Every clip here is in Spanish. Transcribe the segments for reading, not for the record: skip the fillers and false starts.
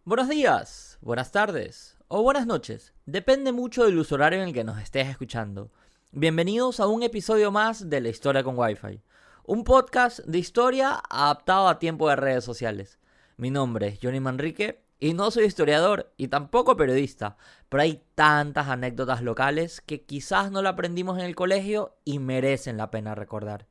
Buenos días, buenas tardes o buenas noches. Depende mucho del uso horario en el que nos estés escuchando. Bienvenidos a un episodio más de La Historia con Wi-Fi. Un podcast de historia adaptado a tiempo de redes sociales. Mi nombre es Johnny Manrique y no soy historiador y tampoco periodista, pero hay tantas anécdotas locales que quizás no la aprendimos en el colegio y merecen la pena recordar.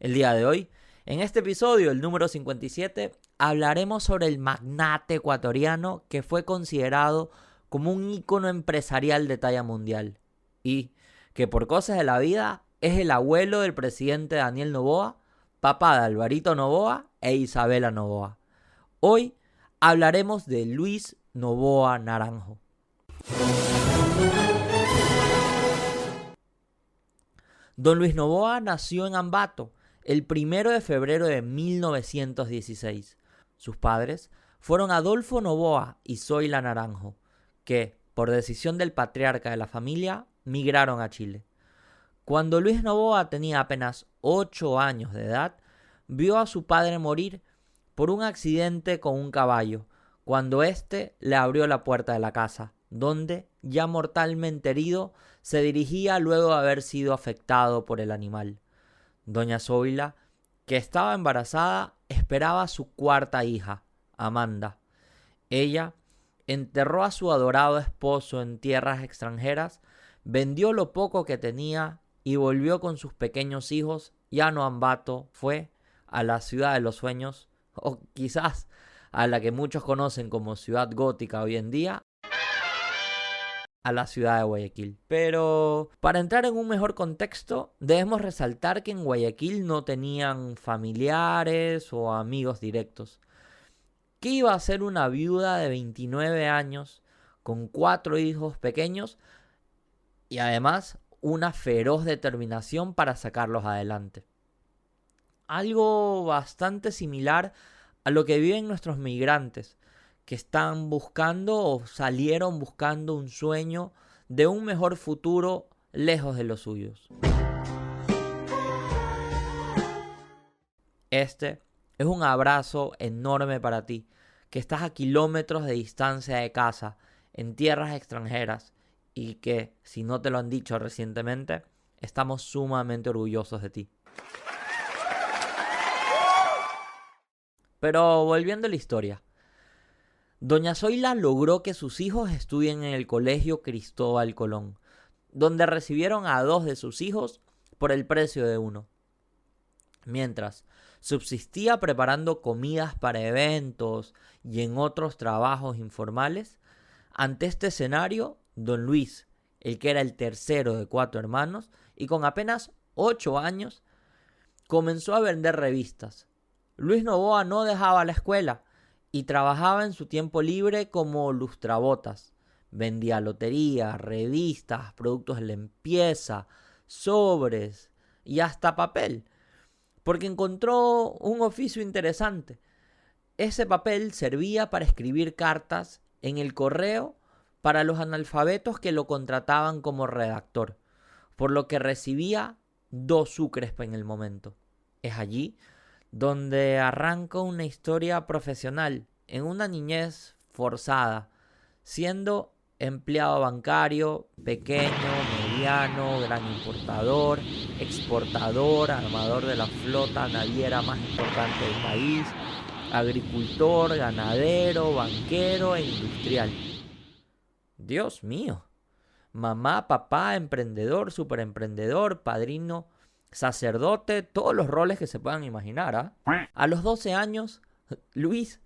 El día de hoy, en este episodio, el número 57, hablaremos sobre el magnate ecuatoriano que fue considerado como un ícono empresarial de talla mundial y que por cosas de la vida es el abuelo del presidente Daniel Noboa, papá de Alvarito Noboa e Isabela Noboa. Hoy hablaremos de Luis Noboa Naranjo. Don Luis Noboa nació en Ambato el 1 de febrero de 1916. Sus padres fueron Adolfo Noboa y Zoila Naranjo, que, por decisión del patriarca de la familia, migraron a Chile. Cuando Luis Noboa tenía apenas 8 años de edad, vio a su padre morir por un accidente con un caballo, cuando éste le abrió la puerta de la casa, donde, ya mortalmente herido, se dirigía luego de haber sido afectado por el animal. Doña Zoila, que estaba embarazada, esperaba a su cuarta hija, Amanda. Ella enterró a su adorado esposo en tierras extranjeras, vendió lo poco que tenía y volvió con sus pequeños hijos, ya no a Ambato, fue a la ciudad de los sueños, o quizás a la que muchos conocen como ciudad gótica hoy en día, a la ciudad de Guayaquil. Pero para entrar en un mejor contexto, debemos resaltar que en Guayaquil no tenían familiares o amigos directos. ¿Qué iba a ser una viuda de 29 años con 4 hijos pequeños y además una feroz determinación para sacarlos adelante? Algo bastante similar a lo que viven nuestros migrantes, que están buscando o salieron buscando un sueño de un mejor futuro lejos de los suyos. Este es un abrazo enorme para ti, que estás a kilómetros de distancia de casa, en tierras extranjeras, y que, si no te lo han dicho recientemente, estamos sumamente orgullosos de ti. Pero volviendo a la historia. Doña Zoila logró que sus hijos estudien en el Colegio Cristóbal Colón, donde recibieron a 2 de sus hijos por el precio de uno. Mientras subsistía preparando comidas para eventos y en otros trabajos informales, ante este escenario, don Luis, el que era el tercero de 4 hermanos y con apenas 8 años, comenzó a vender revistas. Luis Noboa no dejaba la escuela y trabajaba en su tiempo libre como lustrabotas. Vendía loterías, revistas, productos de limpieza, sobres y hasta papel, porque encontró un oficio interesante. Ese papel servía para escribir cartas en el correo para los analfabetos que lo contrataban como redactor, por lo que recibía 2 sucres en el momento. Es allí donde arranca una historia profesional en una niñez forzada, siendo empleado bancario, pequeño, mediano, gran importador, exportador, armador de la flota naviera más importante del país, agricultor, ganadero, banquero e industrial. Dios mío, mamá, papá, emprendedor, superemprendedor, padrino, sacerdote, todos los roles que se puedan imaginar. A los 12 años, Luis,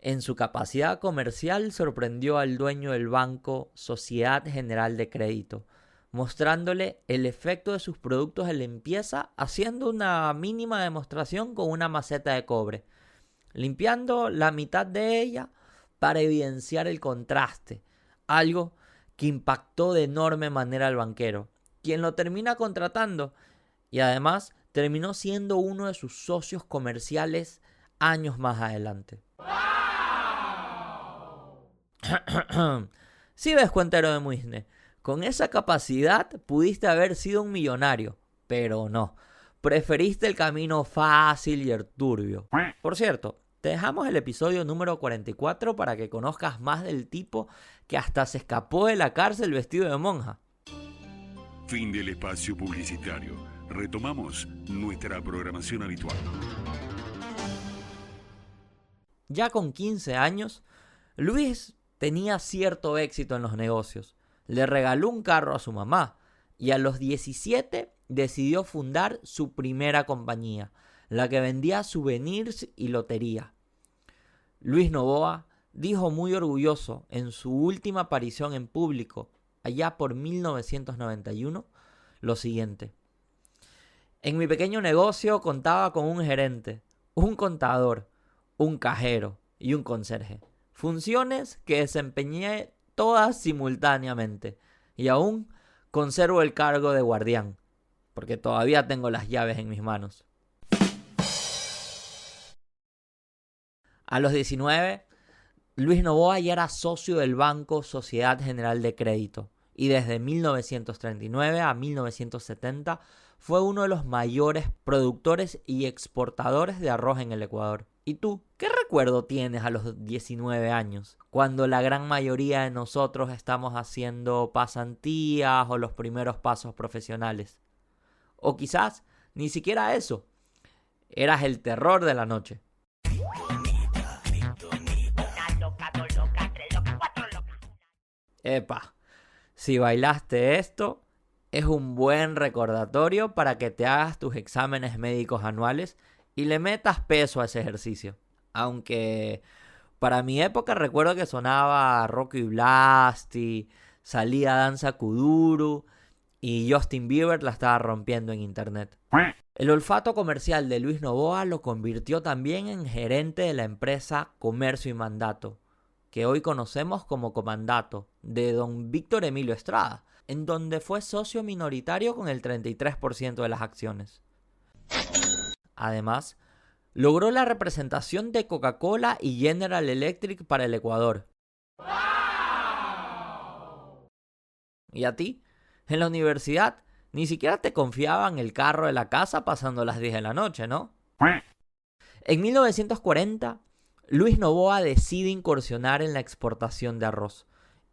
en su capacidad comercial, sorprendió al dueño del banco Sociedad General de Crédito, mostrándole el efecto de sus productos de limpieza, haciendo una mínima demostración con una maceta de cobre, limpiando la mitad de ella para evidenciar el contraste, algo que impactó de enorme manera al banquero, quien lo termina contratando y además terminó siendo uno de sus socios comerciales años más adelante. Si ves, cuentero de Muisne, con esa capacidad pudiste haber sido un millonario, pero no. Preferiste el camino fácil y el turbio. Por cierto, Te dejamos el episodio número 44 para que conozcas más del tipo que hasta se escapó de la cárcel vestido de monja. Fin del espacio publicitario. Retomamos nuestra programación habitual. Ya con 15 años, Luis tenía cierto éxito en los negocios. Le regaló un carro a su mamá y a los 17 decidió fundar su primera compañía, la que vendía souvenirs y lotería. Luis Novoa dijo muy orgulloso en su última aparición en público, allá por 1991, lo siguiente: en mi pequeño negocio contaba con un gerente, un contador, un cajero y un conserje. Funciones que desempeñé todas simultáneamente y aún conservo el cargo de guardián, porque todavía tengo las llaves en mis manos. A los 19, Luis Novoa ya era socio del Banco Sociedad General de Crédito y desde 1939 a 1970 fue uno de los mayores productores y exportadores de arroz en el Ecuador. ¿Y tú, qué recuerdo tienes a los 19 años? Cuando la gran mayoría de nosotros estamos haciendo pasantías o los primeros pasos profesionales. O quizás ni siquiera eso. Eras el terror de la noche. Epa, si bailaste esto, es un buen recordatorio para que te hagas tus exámenes médicos anuales y le metas peso a ese ejercicio. Aunque para mi época recuerdo que sonaba Rocky Blasti, salía Danza Kuduro y Justin Bieber la estaba rompiendo en internet. El olfato comercial de Luis Novoa lo convirtió también en gerente de la empresa Comercio y Mandato, que hoy conocemos como Comandato, de don Víctor Emilio Estrada, en donde fue socio minoritario con el 33% de las acciones. Además, logró la representación de Coca-Cola y General Electric para el Ecuador. ¡Wow! ¿Y a ti? En la universidad ni siquiera te confiaban el carro de la casa pasando las 10 de la noche, ¿no? En 1940, Luis Novoa decide incursionar en la exportación de arroz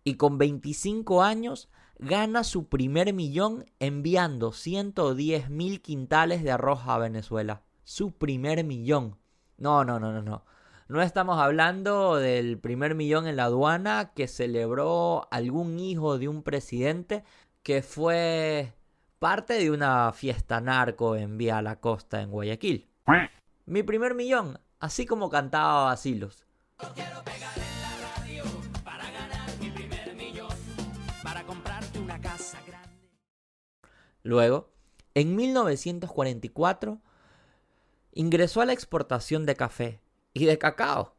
y con 25 años gana su primer millón enviando 110.000 quintales de arroz a Venezuela. Su primer millón. No. No estamos hablando del primer millón en la aduana que celebró algún hijo de un presidente que fue parte de una fiesta narco en Vía La Costa en Guayaquil. Mi primer millón, así como cantaba Bacilos. Yo quiero pegar en la radio para ganar mi primer millón, para comprarte una casa grande. Luego, en 1944, ingresó a la exportación de café y de cacao.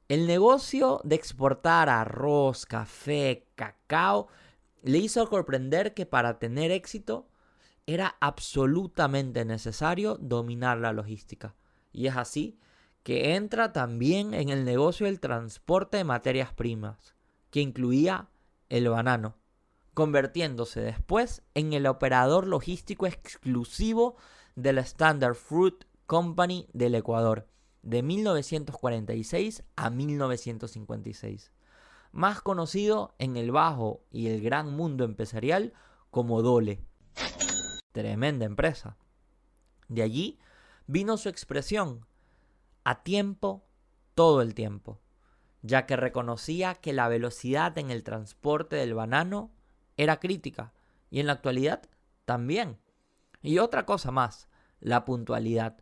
El negocio de exportar arroz, café, cacao le hizo comprender que para tener éxito era absolutamente necesario dominar la logística. Y es así que entra también en el negocio del transporte de materias primas, que incluía el banano, convirtiéndose después en el operador logístico exclusivo de la Standard Fruit Company del Ecuador, de 1946 a 1956, más conocido en el bajo y el gran mundo empresarial como Dole. Tremenda empresa. De allí vino su expresión: a tiempo, todo el tiempo, ya que reconocía que la velocidad en el transporte del banano era crítica y en la actualidad también. Y otra cosa más, la puntualidad,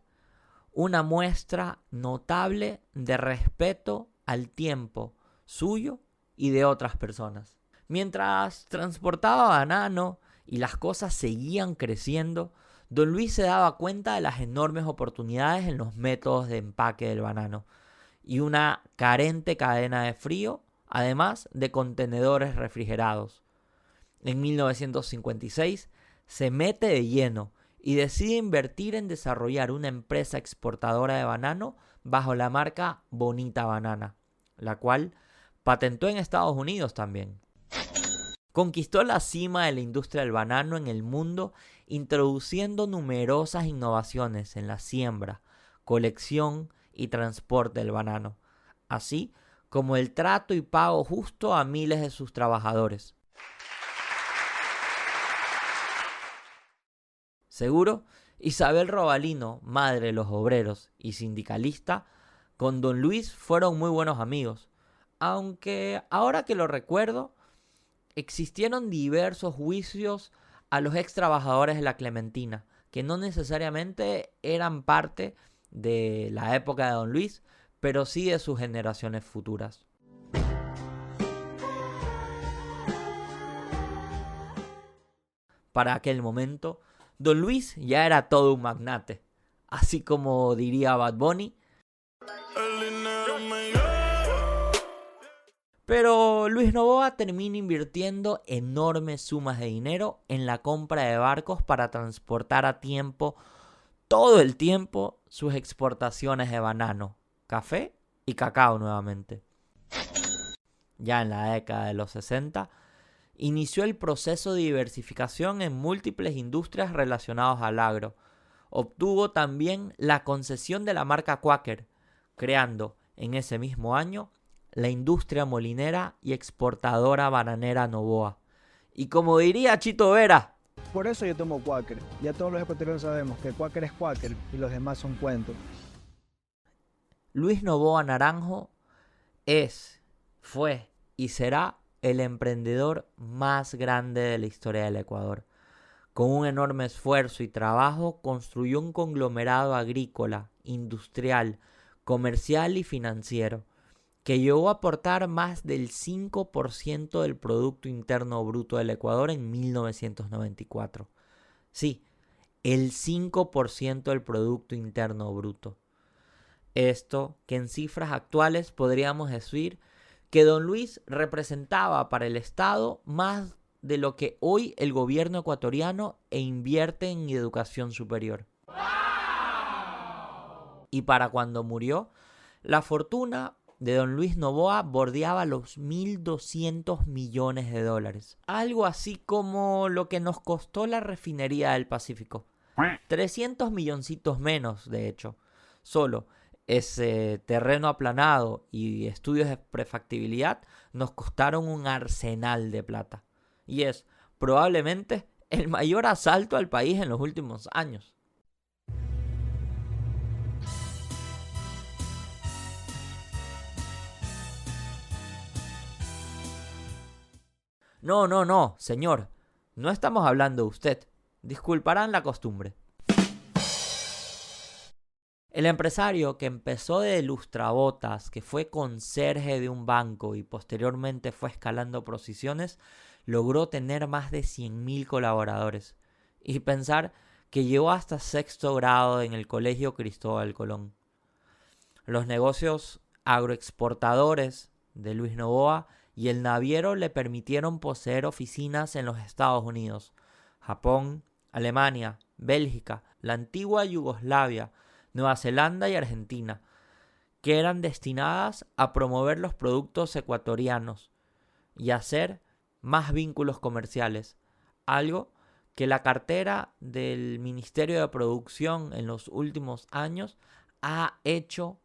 una muestra notable de respeto al tiempo suyo y de otras personas. Mientras transportaba banano y las cosas seguían creciendo, don Luis se daba cuenta de las enormes oportunidades en los métodos de empaque del banano y una carente cadena de frío, además de contenedores refrigerados. En 1956 se mete de lleno y decide invertir en desarrollar una empresa exportadora de banano bajo la marca Bonita Banana, la cual patentó en Estados Unidos también. Conquistó la cima de la industria del banano en el mundo, introduciendo numerosas innovaciones en la siembra, colección y transporte del banano, así como el trato y pago justo a miles de sus trabajadores. Seguro, Isabel Robalino, madre de los obreros y sindicalista, con don Luis fueron muy buenos amigos, aunque ahora que lo recuerdo, existieron diversos juicios a los ex trabajadores de la Clementina, que no necesariamente eran parte de la época de don Luis, pero sí de sus generaciones futuras. Para aquel momento, don Luis ya era todo un magnate, así como diría Bad Bunny. Pero Luis Noboa termina invirtiendo enormes sumas de dinero en la compra de barcos para transportar a tiempo, todo el tiempo, sus exportaciones de banano, café y cacao nuevamente. Ya en la década de los 60, inició el proceso de diversificación en múltiples industrias relacionadas al agro. Obtuvo también la concesión de la marca Quaker, creando en ese mismo año la industria molinera y exportadora bananera Noboa. Y como diría Chito Vera, por eso yo tomo Quaker. Ya todos los ecuatorianos sabemos que Quaker es Quaker y los demás son cuentos. Luis Noboa Naranjo fue y será el emprendedor más grande de la historia del Ecuador. Con un enorme esfuerzo y trabajo construyó un conglomerado agrícola, industrial, comercial y financiero que llegó a aportar más del 5% del Producto Interno Bruto del Ecuador en 1994. Sí, el 5% del Producto Interno Bruto. Esto que en cifras actuales podríamos decir que don Luis representaba para el Estado más de lo que hoy el gobierno ecuatoriano invierte en educación superior. ¡Wow! Y para cuando murió, la fortuna de don Luis Noboa bordeaba los 1.200 millones de dólares. Algo así como lo que nos costó la refinería del Pacífico. 300 milloncitos menos, de hecho. Solo ese terreno aplanado y estudios de prefactibilidad nos costaron un arsenal de plata. Y es probablemente el mayor asalto al país en los últimos años. No, señor. No estamos hablando de usted. Disculparán la costumbre. El empresario que empezó de lustrabotas, que fue conserje de un banco y posteriormente fue escalando posiciones, logró tener más de 100.000 colaboradores. Y pensar que llegó hasta sexto grado en el Colegio Cristóbal Colón. Los negocios agroexportadores de Luis Noboa y el naviero le permitieron poseer oficinas en los Estados Unidos, Japón, Alemania, Bélgica, la antigua Yugoslavia, Nueva Zelanda y Argentina, que eran destinadas a promover los productos ecuatorianos y hacer más vínculos comerciales, algo que la cartera del Ministerio de Producción en los últimos años ha hecho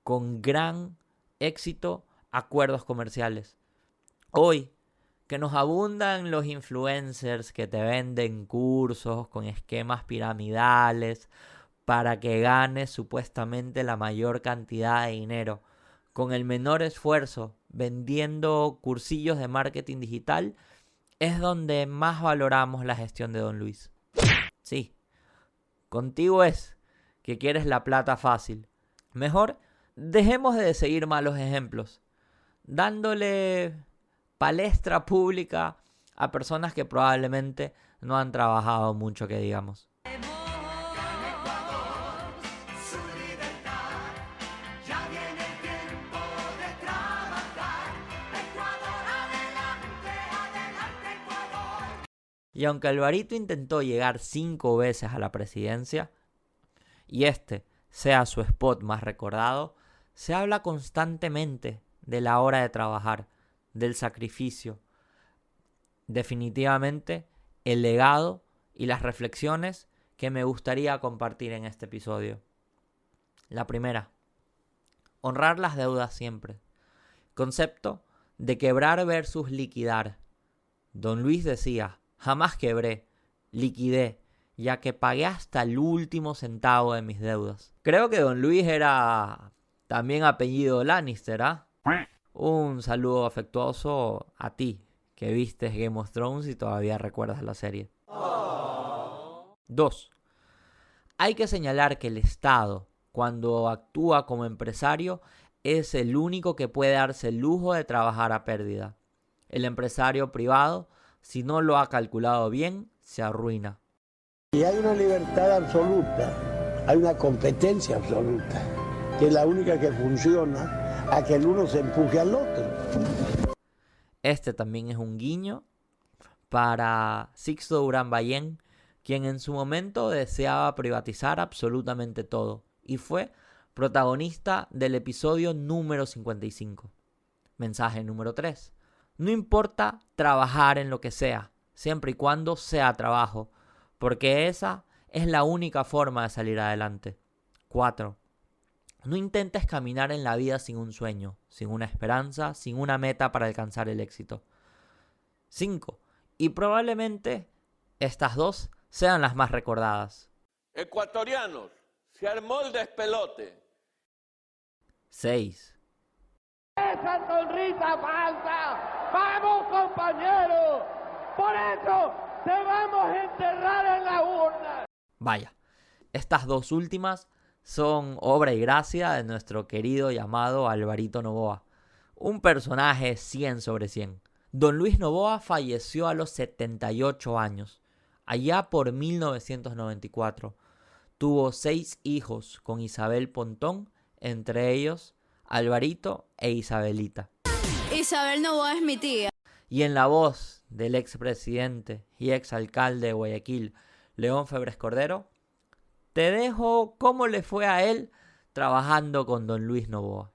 con gran éxito acuerdos comerciales. Hoy, que nos abundan los influencers que te venden cursos con esquemas piramidales para que ganes supuestamente la mayor cantidad de dinero, con el menor esfuerzo, vendiendo cursillos de marketing digital, es donde más valoramos la gestión de don Luis. Sí, contigo es que quieres la plata fácil. Mejor dejemos de seguir malos ejemplos, dándole palestra pública a personas que probablemente no han trabajado mucho, que digamos. Y aunque Alvarito intentó llegar 5 veces a la presidencia, y este sea su spot más recordado, se habla constantemente de la hora de trabajar, del sacrificio. Definitivamente, el legado y las reflexiones que me gustaría compartir en este episodio. La primera, honrar las deudas siempre. Concepto de quebrar versus liquidar. Don Luis decía, jamás quebré, liquidé, ya que pagué hasta el último centavo de mis deudas. Creo que Don Luis era también apellido Lannister, ¿ah? Un saludo afectuoso a ti, que viste Game of Thrones y todavía recuerdas la serie. 2. Hay que señalar que el Estado, cuando actúa como empresario, es el único que puede darse el lujo de trabajar a pérdida. El empresario privado, si no lo ha calculado bien, se arruina. Y hay una libertad absoluta, hay una competencia absoluta, que es la única que funciona a que el uno se empuje al otro. Este también es un guiño para Sixto Durán Ballén, quien en su momento deseaba privatizar absolutamente todo y fue protagonista del episodio número 55. Mensaje número 3. No importa trabajar en lo que sea, siempre y cuando sea trabajo, porque esa es la única forma de salir adelante. 4. No intentes caminar en la vida sin un sueño, sin una esperanza, sin una meta para alcanzar el éxito. 5. Y probablemente estas dos sean las más recordadas. Ecuatorianos, se armó el despelote. 6. ¡Esa sonrisa falsa! ¡Vamos, compañeros! ¡Por eso te vamos a enterrar en la urna! Vaya, estas dos últimas son obra y gracia de nuestro querido y amado Alvarito Noboa, un personaje 100 sobre 100. Don Luis Noboa falleció a los 78 años, allá por 1994. Tuvo 6 hijos con Isabel Pontón, entre ellos Alvarito e Isabelita. Isabel Noboa es mi tía. Y en la voz del expresidente y exalcalde de Guayaquil, León Febres Cordero, te dejo cómo le fue a él trabajando con don Luis Noboa.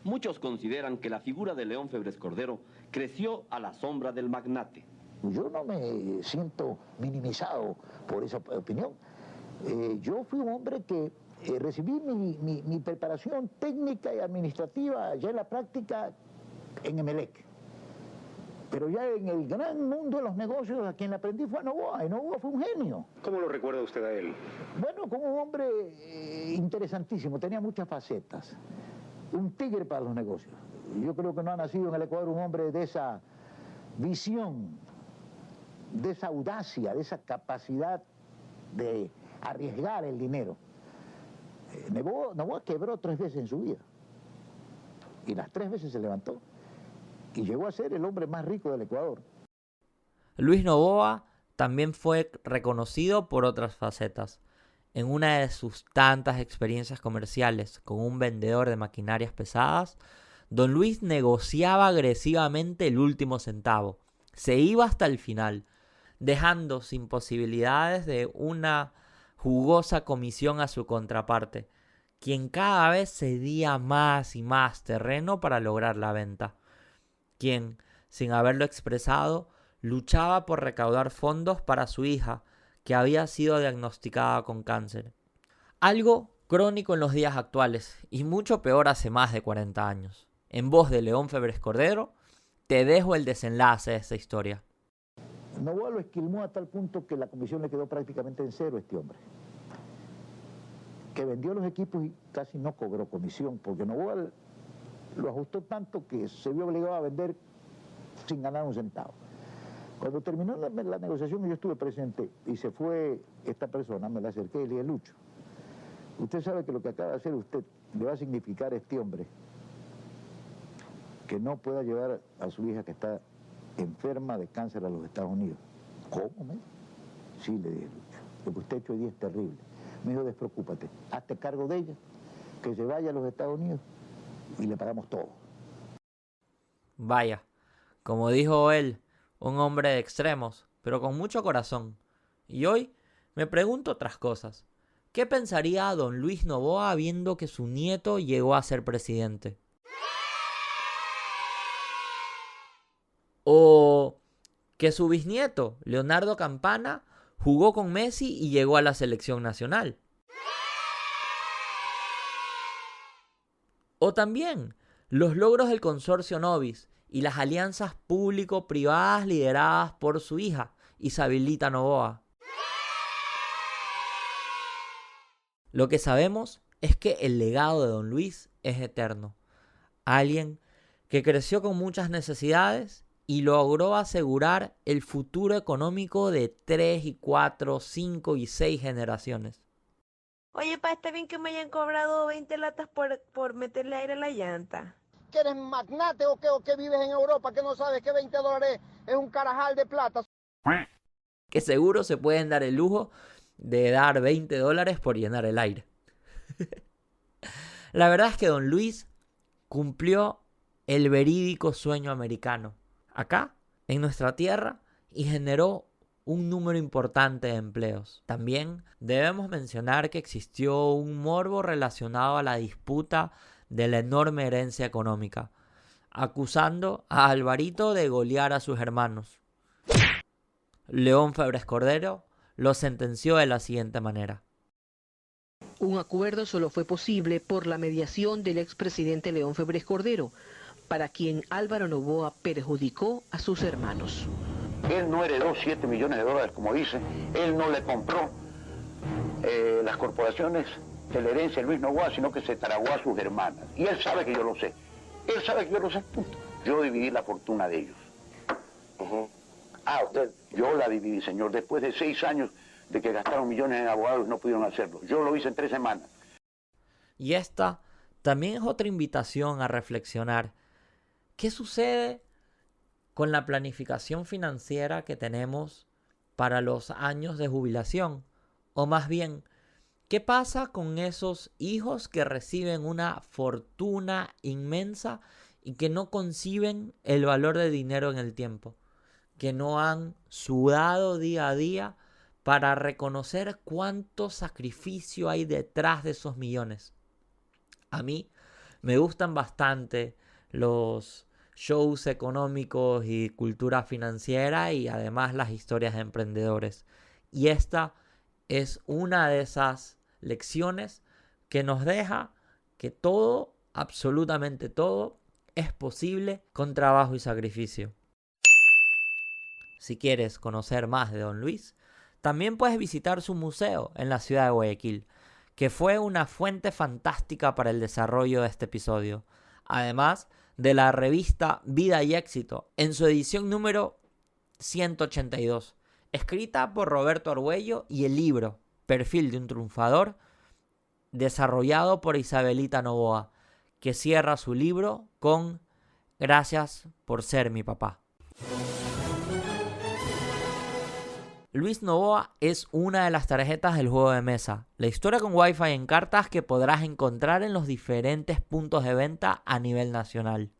Muchos consideran que la figura de León Febres Cordero creció a la sombra del magnate. Yo no me siento minimizado por esa opinión. Yo fui un hombre que recibí mi preparación técnica y administrativa ya en la práctica en Emelec. Pero ya en el gran mundo de los negocios a quien le aprendí fue a Noboa, y Noboa fue un genio. ¿Cómo lo recuerda usted a él? Bueno, como un hombre interesantísimo, tenía muchas facetas. Un tigre para los negocios. Yo creo que no ha nacido en el Ecuador un hombre de esa visión, de esa audacia, de esa capacidad de arriesgar el dinero. Noboa quebró 3 veces en su vida. Y las 3 veces se levantó. Y llegó a ser el hombre más rico del Ecuador. Luis Noboa también fue reconocido por otras facetas. En una de sus tantas experiencias comerciales con un vendedor de maquinarias pesadas, don Luis negociaba agresivamente el último centavo. Se iba hasta el final, dejando sin posibilidades de una jugosa comisión a su contraparte, quien cada vez cedía más y más terreno para lograr la venta. Quien, sin haberlo expresado, luchaba por recaudar fondos para su hija, que había sido diagnosticada con cáncer. Algo crónico en los días actuales, y mucho peor hace más de 40 años. En voz de León Febres Cordero, te dejo el desenlace de esta historia. Noboa lo esquilmó a tal punto que la comisión le quedó prácticamente en cero a este hombre. Que vendió los equipos y casi no cobró comisión, porque Noboa lo ajustó tanto que se vio obligado a vender sin ganar un centavo. Cuando terminó la negociación, yo estuve presente y se fue esta persona, me la acerqué y le dije: Lucho, usted sabe que lo que acaba de hacer usted le va a significar a este hombre que no pueda llevar a su hija que está enferma de cáncer a los Estados Unidos. ¿Cómo? Sí, le dije: Lucho, lo que usted ha hecho hoy día es terrible. Me dijo: despreocúpate, hazte cargo de ella, que se vaya a los Estados Unidos y le pagamos todo. Vaya, como dijo él, un hombre de extremos, pero con mucho corazón. Y hoy me pregunto otras cosas. ¿Qué pensaría don Luis Noboa viendo que su nieto llegó a ser presidente? O que su bisnieto, Leonardo Campana, jugó con Messi y llegó a la selección nacional. O también los logros del consorcio Novis y las alianzas público-privadas lideradas por su hija, Isabelita Noboa. Lo que sabemos es que el legado de Don Luis es eterno. Alguien que creció con muchas necesidades y logró asegurar el futuro económico de 3 y 4, 5 y 6 generaciones. Oye, pa, está bien que me hayan cobrado 20 latas por meterle aire a la llanta. ¿Que eres magnate o que vives en Europa, que no sabes que $20 es un carajal de plata? Que seguro se pueden dar el lujo de dar $20 por llenar el aire. La verdad es que Don Luis cumplió el verídico sueño americano acá, en nuestra tierra, y generó un número importante de empleos. También debemos mencionar que existió un morbo relacionado a la disputa de la enorme herencia económica, acusando a Alvarito de golear a sus hermanos. León Febres Cordero lo sentenció de la siguiente manera. Un acuerdo solo fue posible por la mediación del expresidente León Febres Cordero, para quien Álvaro Noboa perjudicó a sus hermanos. Él no heredó $7 millones, como dice. Él no le compró las corporaciones de la herencia de Luis Noboa, sino que se tragó a sus hermanas. Y él sabe que yo lo sé. Él sabe que yo lo sé, punto. Yo dividí la fortuna de ellos. Usted, yo la dividí, señor, después de 6 años de que gastaron millones en abogados y no pudieron hacerlo. Yo lo hice en 3 semanas. Y esta también es otra invitación a reflexionar. ¿Qué sucede con la planificación financiera que tenemos para los años de jubilación? O más bien, ¿qué pasa con esos hijos que reciben una fortuna inmensa y que no conciben el valor de dinero en el tiempo? Que no han sudado día a día para reconocer cuánto sacrificio hay detrás de esos millones. A mí me gustan bastante los shows económicos y cultura financiera y además las historias de emprendedores. Y esta es una de esas lecciones que nos deja que todo, absolutamente todo, es posible con trabajo y sacrificio. Si quieres conocer más de Don Luis, también puedes visitar su museo en la ciudad de Guayaquil, que fue una fuente fantástica para el desarrollo de este episodio. Además de la revista Vida y Éxito, en su edición número 182, escrita por Roberto Argüello, y el libro Perfil de un triunfador, desarrollado por Isabelita Noboa, que cierra su libro con Gracias por ser mi papá. Luis Noboa es una de las tarjetas del juego de mesa, la historia con Wi-Fi en cartas que podrás encontrar en los diferentes puntos de venta a nivel nacional.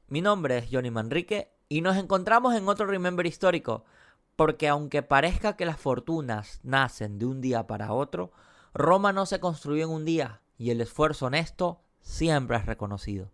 Mi nombre es Johnny Manrique y nos encontramos en otro Remember histórico, porque aunque parezca que las fortunas nacen de un día para otro, Roma no se construyó en un día y el esfuerzo honesto siempre es reconocido.